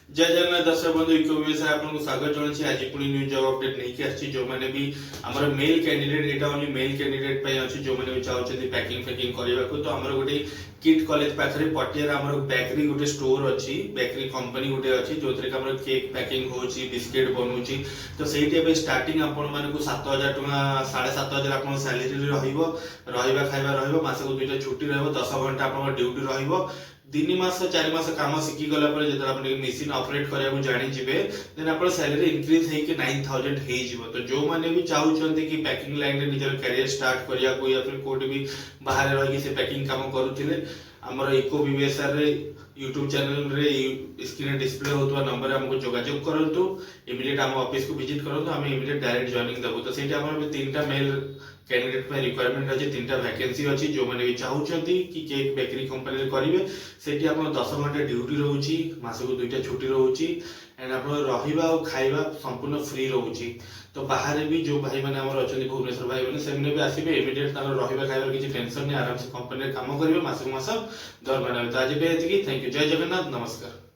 जय जगन्नाथ दर्शक बंधु इको व्यवसाय आपको स्वागत जनाऊँ आज पुणी न्यू जॉब अपडेट नहीं आसी जो मैंने भी आमर मेल कैंडिडेट एटा ओनली मेल कैंडिडेट पे अछि जो मैंने भी चाहते पैकिंग फैकिंग करबा को तो हमर गोटे किट कॉलेज पाखरे पटियार हमर बेकरी गोटे स्टोर अछि बेकरी कंपनी गोटे अछि जोथरे हमर केक पैकिंग होछि बिस्किट बनउछि तो सेठी अब स्टार्टिंग आपण माने को 7000 टका 7500 आपण सैलरी रहइबो रहइबा खाइबा रहइबो मासको दुइटा छुट्टी रहइबो 10 घंटा आपण ड्यूटी रहइबो 3 मास 4 मास काम शिखी गला पर जत आप मशीन ऑपरेट करिया को जानि जिवे देन आपण सैलरी इंक्रीज हे कि 9000 हे जिवो तो जो माने भी चाहउछन्ते कि पैकिंग लाइन रे निजर करियर स्टार्ट करिया को या फिर कोड भी बाहर रहि कि से पैकिंग काम करूथिले हमर इको बीएसआर रे YouTube चैनल रे स्क्रीन डिस्प्ले होतवा नंबर हमको जोगाजोग करंतु इमीडिएट हम ऑफिस को विजिट करंतु हम इमीडिएट डायरेक्ट जॉइनिंग देबो तो सेठी हमर तीनटा मेल कैंडिडेट पे रिक्वायरमेंट अछि तीनटा वैकेंसी अछि जो माने भी चाहउछन्ती कि केक बेकरी कंपनी रे करिवे सेठी आपण 10 घंटा ड्यूटी रहउची मासको दुइटा छुट्टी रहउची एंड आपण रहिबा और खाइबा संपूर्ण फ्री रहउची तो बाहर भी जो भाई माने हमर अछन्ती भुवनेश्वर भाई माने सेमने भी आसीबे इमीडिएट तार रहिबा खाइबा किछि टेंशन नै आराम से कंपनी रे काम करिवे मासको मास दरमाना तो आज पे एतिकी थैंक यू जय जगन्नाथ नमस्कार।